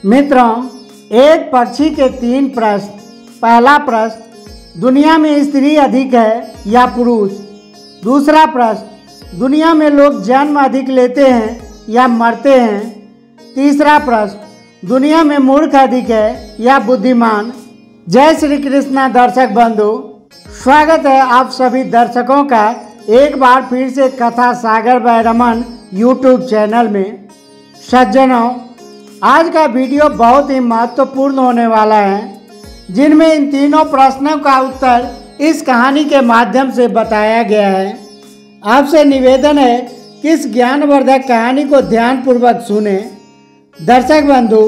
मित्रों, एक पक्षी के 3 प्रश्न। पहला प्रश्न, दुनिया में स्त्री अधिक है या पुरुष? दूसरा प्रश्न, दुनिया में लोग जन्म अधिक लेते हैं या मरते हैं? तीसरा प्रश्न, दुनिया में मूर्ख अधिक है या बुद्धिमान? जय श्री कृष्णा दर्शक बंधु, स्वागत है आप सभी दर्शकों का एक बार फिर से कथा सागर बैरमन यूट्यूब चैनल में। सज्जनों, आज का वीडियो बहुत ही महत्वपूर्ण होने वाला है, जिनमें इन तीनों प्रश्नों का उत्तर इस कहानी के माध्यम से बताया गया है। आपसे निवेदन है कि इस ज्ञानवर्धक कहानी को ध्यानपूर्वक सुने। दर्शक बंधु,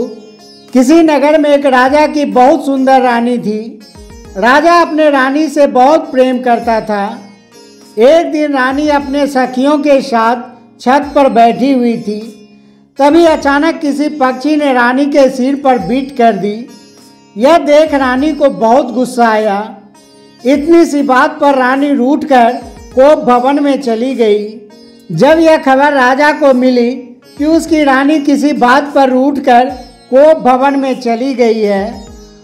किसी नगर में एक राजा की बहुत सुंदर रानी थी। राजा अपने रानी से बहुत प्रेम करता था। एक दिन रानी अपने सखियों के साथ छत पर बैठी हुई थी। तभी अचानक किसी पक्षी ने रानी के सिर पर बीट कर दी। यह देख रानी को बहुत गुस्सा आया। इतनी सी बात पर रानी रूठकर कोप भवन में चली गई। जब यह खबर राजा को मिली कि उसकी रानी किसी बात पर रूठकर कोप भवन में चली गई है,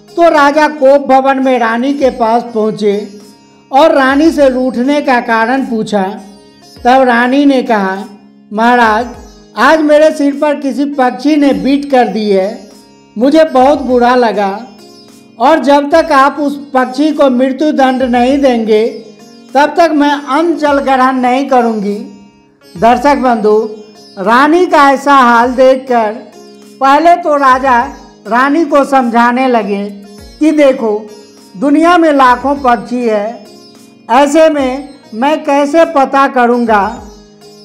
तो राजा कोप भवन में रानी के पास पहुँचे और रानी से रूठने का कारण पूछा। तब रानी ने कहा, महाराज, आज मेरे सिर पर किसी पक्षी ने बीट कर दी है। मुझे बहुत बुरा लगा और जब तक आप उस पक्षी को मृत्यु दंड नहीं देंगे तब तक मैं अन्न जल ग्रहण नहीं करूंगी। दर्शक बंधु, रानी का ऐसा हाल देखकर पहले तो राजा रानी को समझाने लगे कि देखो, दुनिया में लाखों पक्षी है। ऐसे में मैं कैसे पता करूंगा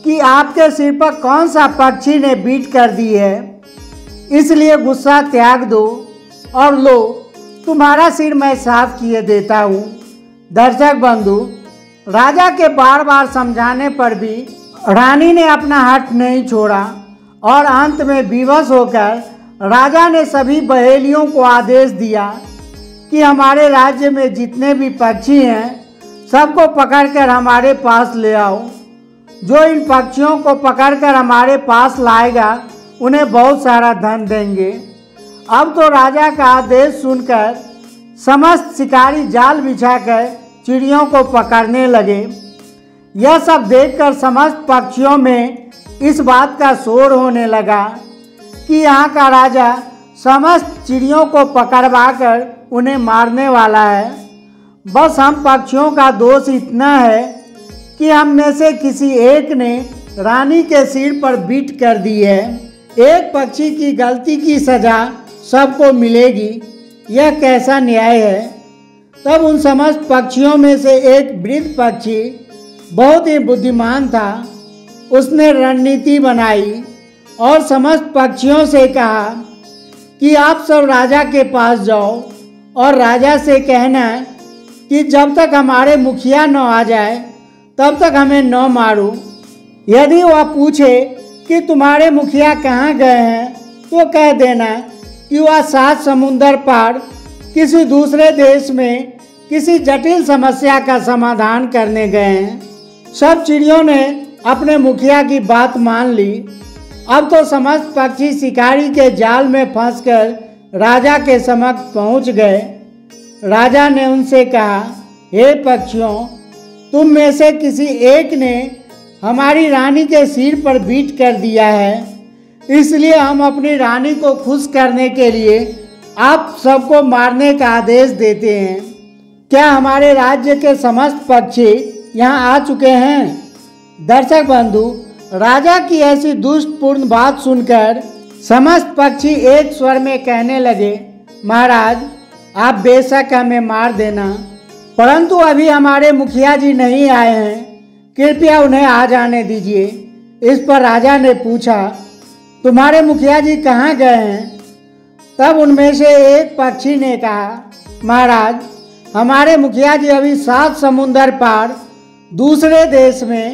कि आपके सिर पर कौन सा पक्षी ने बीट कर दी है। इसलिए गुस्सा त्याग दो और लो, तुम्हारा सिर मैं साफ किए देता हूँ। दर्शक बंधु, राजा के बार बार समझाने पर भी रानी ने अपना हठ नहीं छोड़ा और अंत में विवश होकर राजा ने सभी बहेलियों को आदेश दिया कि हमारे राज्य में जितने भी पक्षी हैं सबको पकड़कर हमारे पास ले आओ। जो इन पक्षियों को पकड़कर हमारे पास लाएगा उन्हें बहुत सारा धन देंगे। अब तो राजा का आदेश सुनकर समस्त शिकारी जाल बिछाकर चिड़ियों को पकड़ने लगे। यह सब देखकर समस्त पक्षियों में इस बात का शोर होने लगा कि यहाँ का राजा समस्त चिड़ियों को पकड़वाकर उन्हें मारने वाला है। बस हम पक्षियों का दोष इतना है कि हम में से किसी एक ने रानी के सिर पर बीट कर दी है। एक पक्षी की गलती की सजा सबको मिलेगी, यह कैसा न्याय है? तब उन समस्त पक्षियों में से एक वृद्ध पक्षी बहुत ही बुद्धिमान था। उसने रणनीति बनाई और समस्त पक्षियों से कहा कि आप सब राजा के पास जाओ और राजा से कहना कि जब तक हमारे मुखिया न आ जाए तब तक हमें न मारो। यदि वह पूछे कि तुम्हारे मुखिया कहाँ गए हैं, तो कह देना कि वह 7 समुंदर पार किसी दूसरे देश में किसी जटिल समस्या का समाधान करने गए हैं। सब चिड़ियों ने अपने मुखिया की बात मान ली। अब तो समस्त पक्षी शिकारी के जाल में फंसकर राजा के समक्ष पहुंच गए। राजा ने उनसे कहा, हे पक्षियों, तुम में से किसी एक ने हमारी रानी के सिर पर बीट कर दिया है, इसलिए हम अपनी रानी को खुश करने के लिए आप सबको मारने का आदेश देते हैं। क्या हमारे राज्य के समस्त पक्षी यहाँ आ चुके हैं? दर्शक बंधु, राजा की ऐसी दुष्टपूर्ण बात सुनकर समस्त पक्षी एक स्वर में कहने लगे, महाराज, आप बेशक हमें मार देना, परंतु अभी हमारे मुखिया जी नहीं आए हैं, कृपया उन्हें आ जाने दीजिए। इस पर राजा ने पूछा, तुम्हारे मुखिया जी कहाँ गए हैं? तब उनमें से एक पक्षी ने कहा, महाराज, हमारे मुखिया जी अभी 7 समुंदर पार दूसरे देश में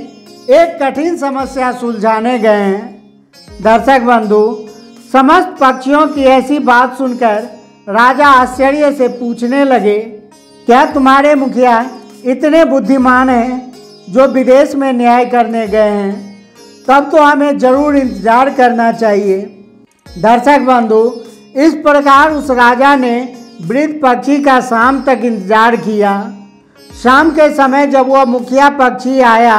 एक कठिन समस्या सुलझाने गए हैं। दर्शक बंधु, समस्त पक्षियों की ऐसी बात सुनकर राजा आश्चर्य से पूछने लगे, क्या तुम्हारे मुखिया इतने बुद्धिमान हैं जो विदेश में न्याय करने गए हैं? तब तो हमें जरूर इंतजार करना चाहिए। दर्शक बंधु, इस प्रकार उस राजा ने वृद्ध पक्षी का शाम तक इंतजार किया। शाम के समय जब वह मुखिया पक्षी आया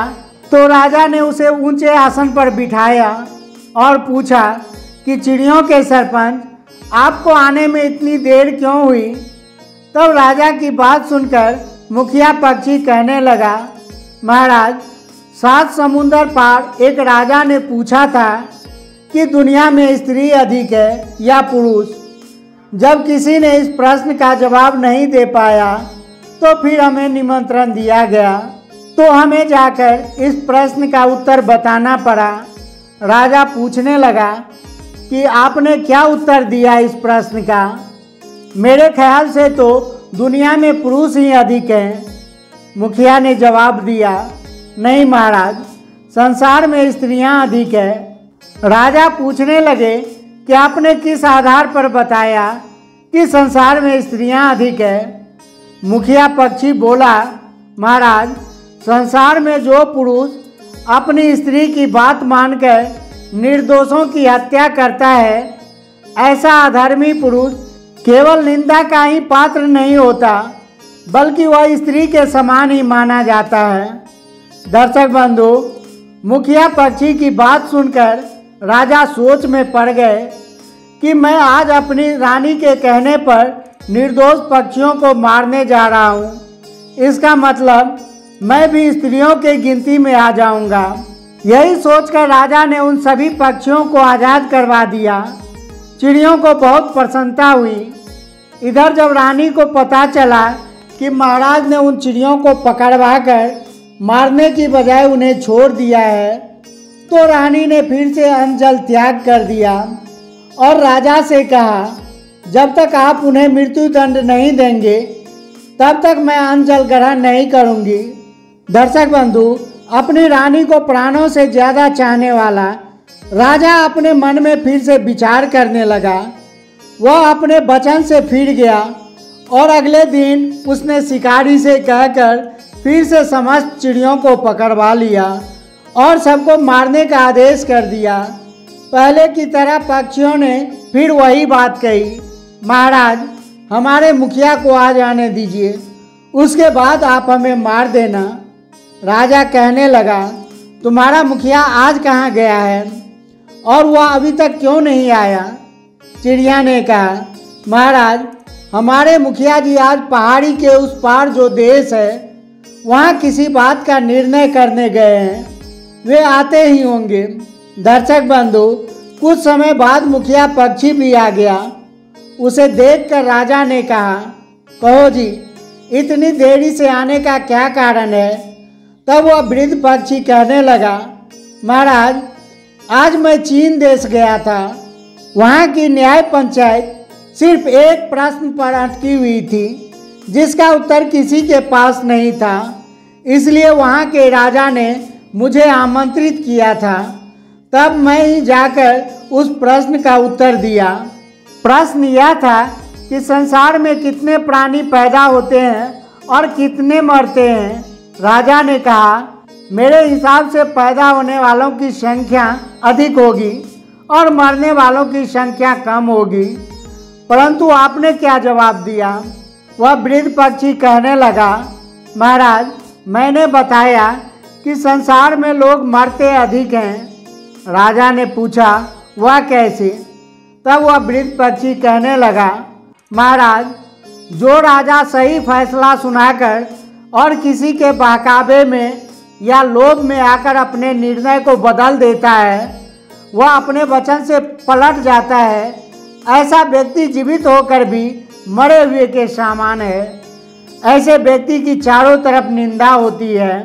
तो राजा ने उसे ऊंचे आसन पर बिठाया और पूछा कि चिड़ियों के सरपंच, आपको आने में इतनी देर क्यों हुई? तब राजा की बात सुनकर मुखिया पक्षी कहने लगा, महाराज, 7 समुंदर पार एक राजा ने पूछा था कि दुनिया में स्त्री अधिक है या पुरुष। जब किसी ने इस प्रश्न का जवाब नहीं दे पाया तो फिर हमें निमंत्रण दिया गया, तो हमें जाकर इस प्रश्न का उत्तर बताना पड़ा। राजा पूछने लगा कि आपने क्या उत्तर दिया इस प्रश्न का? मेरे ख्याल से तो दुनिया में पुरुष ही अधिक हैं। मुखिया ने जवाब दिया, नहीं महाराज, संसार में स्त्रियां अधिक है। राजा पूछने लगे कि आपने किस आधार पर बताया कि संसार में स्त्रियां अधिक है? मुखिया पक्षी बोला, महाराज, संसार में जो पुरुष अपनी स्त्री की बात मानकर निर्दोषों की हत्या करता है, ऐसा अधर्मी पुरुष केवल निंदा का ही पात्र नहीं होता, बल्कि वह स्त्री के समान ही माना जाता है। दर्शक बंधु, मुखिया पक्षी की बात सुनकर राजा सोच में पड़ गए कि मैं आज अपनी रानी के कहने पर निर्दोष पक्षियों को मारने जा रहा हूँ। इसका मतलब मैं भी स्त्रियों के गिनती में आ जाऊंगा। यही सोचकर राजा ने उन सभी पक्षियों को आज़ाद करवा दिया। चिड़ियों को बहुत प्रसन्नता हुई। इधर जब रानी को पता चला कि महाराज ने उन चिड़ियों को पकड़वा कर मारने की बजाय उन्हें छोड़ दिया है, तो रानी ने फिर से अन्न जल त्याग कर दिया और राजा से कहा, जब तक आप उन्हें मृत्यु दंड नहीं देंगे तब तक मैं अन्न जल ग्रहण नहीं करूंगी। दर्शक बंधु, अपनी रानी को प्राणों से ज़्यादा चाहने वाला राजा अपने मन में फिर से विचार करने लगा। वह अपने वचन से फिर गया और अगले दिन उसने शिकारी से कहकर फिर से समस्त चिड़ियों को पकड़वा लिया और सबको मारने का आदेश कर दिया। पहले की तरह पक्षियों ने फिर वही बात कही, महाराज, हमारे मुखिया को आ जाने दीजिए, उसके बाद आप हमें मार देना। राजा कहने लगा, तुम्हारा मुखिया आज कहाँ गया है और वह अभी तक क्यों नहीं आया? चिड़िया ने कहा, महाराज, हमारे मुखिया जी आज पहाड़ी के उस पार जो देश है वहाँ किसी बात का निर्णय करने गए हैं, वे आते ही होंगे। दर्शक बंधु, कुछ समय बाद मुखिया पक्षी भी आ गया। उसे देखकर राजा ने कहा, कहो जी, इतनी देरी से आने का क्या कारण है? तब वह वृद्ध पक्षी कहने लगा, महाराज, आज मैं चीन देश गया था। वहाँ की न्याय पंचायत सिर्फ एक प्रश्न पर अटकी हुई थी जिसका उत्तर किसी के पास नहीं था, इसलिए वहाँ के राजा ने मुझे आमंत्रित किया था। तब मैं ही जाकर उस प्रश्न का उत्तर दिया। प्रश्न यह था कि संसार में कितने प्राणी पैदा होते हैं और कितने मरते हैं। राजा ने कहा, मेरे हिसाब से पैदा होने वालों की संख्या अधिक होगी और मरने वालों की संख्या कम होगी, परंतु आपने क्या जवाब दिया? वह वृद्ध पक्षी कहने लगा, महाराज, मैंने बताया कि संसार में लोग मरते अधिक हैं। राजा ने पूछा, वह कैसे? तब वह वृद्ध पक्षी कहने लगा, महाराज, जो राजा सही फैसला सुनाकर और किसी के बहकावे में या लोभ में आकर अपने निर्णय को बदल देता है, वह अपने वचन से पलट जाता है। ऐसा व्यक्ति जीवित होकर भी मरे हुए के समान है। ऐसे व्यक्ति की चारों तरफ निंदा होती है।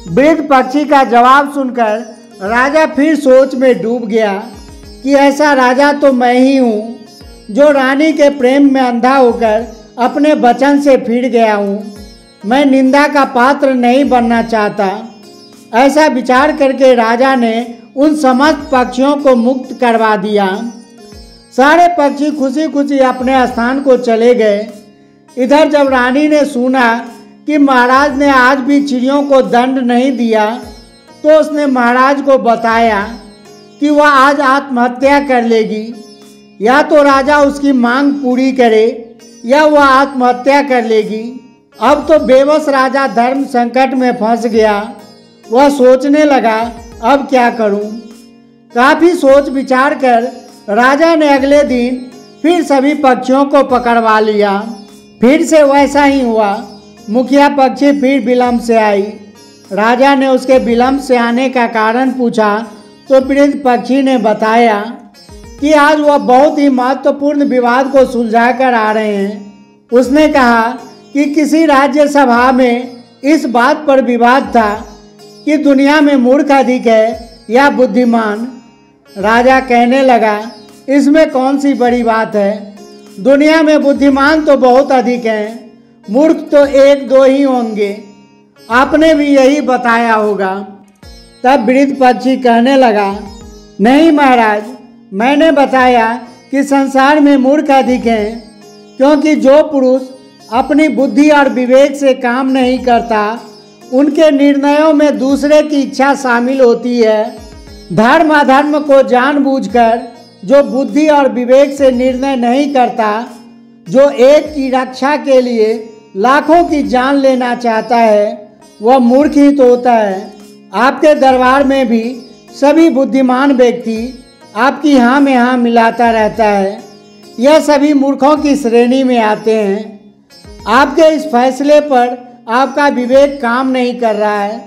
वृद्ध पक्षी का जवाब सुनकर राजा फिर सोच में डूब गया कि ऐसा राजा तो मैं ही हूँ, जो रानी के प्रेम में अंधा होकर अपने वचन से फिर गया हूँ। मैं निंदा का पात्र नहीं बनना चाहता। ऐसा विचार करके राजा ने उन समस्त पक्षियों को मुक्त करवा दिया। सारे पक्षी खुशी खुशी अपने स्थान को चले गए। इधर जब रानी ने सुना कि महाराज ने आज भी चिड़ियों को दंड नहीं दिया, तो उसने महाराज को बताया कि वह आज आत्महत्या कर लेगी। या तो राजा उसकी मांग पूरी करे या वह आत्महत्या कर लेगी। अब तो बेबस राजा धर्म संकट में फंस गया। वह सोचने लगा, अब क्या करूं? काफी सोच विचार कर राजा ने अगले दिन फिर सभी पक्षियों को पकड़वा लिया। फिर से वैसा ही हुआ। मुखिया पक्षी फिर विलंब से आई। राजा ने उसके विलंब से आने का कारण पूछा तो वृद्ध पक्षी ने बताया कि आज वह बहुत ही महत्वपूर्ण विवाद को सुलझा कर आ रहे हैं। उसने कहा कि किसी राज्यसभा में इस बात पर विवाद था कि दुनिया में मूर्ख अधिक है या बुद्धिमान। राजा कहने लगा, इसमें कौन सी बड़ी बात है? दुनिया में बुद्धिमान तो बहुत अधिक हैं, मूर्ख तो एक दो ही होंगे। आपने भी यही बताया होगा। तब वृद्ध पक्षी कहने लगा, नहीं महाराज, मैंने बताया कि संसार में मूर्ख अधिक हैं, क्योंकि जो पुरुष अपनी बुद्धि और विवेक से काम नहीं करता उनके निर्णयों में दूसरे की इच्छा शामिल होती है। धर्म अधर्म को जानबूझकर जो बुद्धि और विवेक से निर्णय नहीं करता, जो एक की रक्षा के लिए लाखों की जान लेना चाहता है, वह मूर्ख ही तो होता है। आपके दरबार में भी सभी बुद्धिमान व्यक्ति आपकी हाँ में हाँ मिलाता रहता है। यह सभी मूर्खों की श्रेणी में आते हैं। आपके इस फैसले पर आपका विवेक काम नहीं कर रहा है।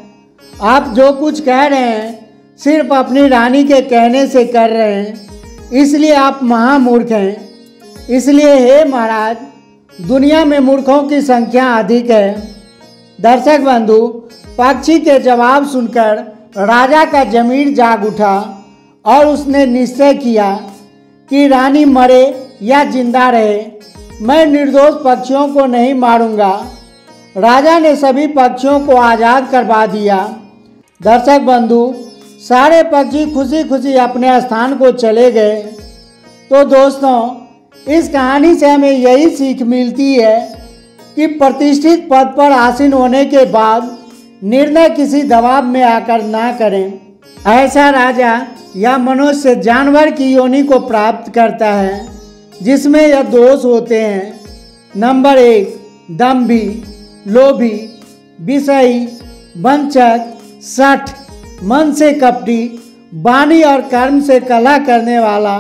आप जो कुछ कह रहे हैं सिर्फ अपनी रानी के कहने से कर रहे हैं, इसलिए आप महामूर्ख हैं। इसलिए हे महाराज, दुनिया में मूर्खों की संख्या अधिक है। दर्शक बंधु, पक्षी के जवाब सुनकर राजा का जमीर जाग उठा और उसने निश्चय किया कि रानी मरे या जिंदा रहे, मैं निर्दोष पक्षियों को नहीं मारूंगा। राजा ने सभी पक्षियों को आज़ाद करवा दिया। दर्शक बंधु, सारे पक्षी खुशी खुशी अपने स्थान को चले गए। तो दोस्तों, इस कहानी से हमें यही सीख मिलती है कि प्रतिष्ठित पद पर आसीन होने के बाद निर्णय किसी दबाव में आकर ना करें। ऐसा राजा या मनुष्य जानवर की योनि को प्राप्त करता है जिसमें यह दोष होते हैं। नंबर 1, दंभी, लोभी, विषयी, वंचक, शठ, मन से कपटी, वाणी और कर्म से कलह करने वाला,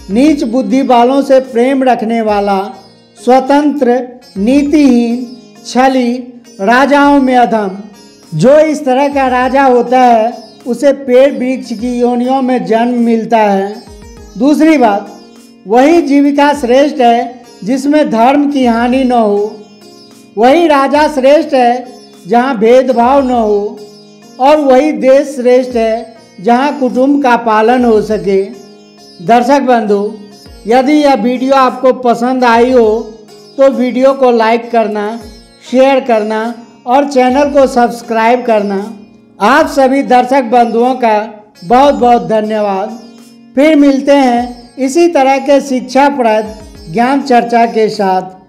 नीच बुद्धि वालों से प्रेम रखने वाला, स्वतंत्र, नीतिहीन, छली, राजाओं में अधम। जो इस तरह का राजा होता है उसे पेड़ वृक्ष की योनियों में जन्म मिलता है। दूसरी बात, वही जीविका श्रेष्ठ है जिसमें धर्म की हानि न हो। वही राजा श्रेष्ठ है जहाँ भेदभाव न हो, और वही देश श्रेष्ठ है जहाँ कुटुंब का पालन हो सके। दर्शक बंधु, यदि यह वीडियो आपको पसंद आई हो तो वीडियो को लाइक करना, शेयर करना और चैनल को सब्सक्राइब करना। आप सभी दर्शक बंधुओं का बहुत बहुत धन्यवाद। फिर मिलते हैं इसी तरह के शिक्षाप्रद ज्ञान चर्चा के साथ।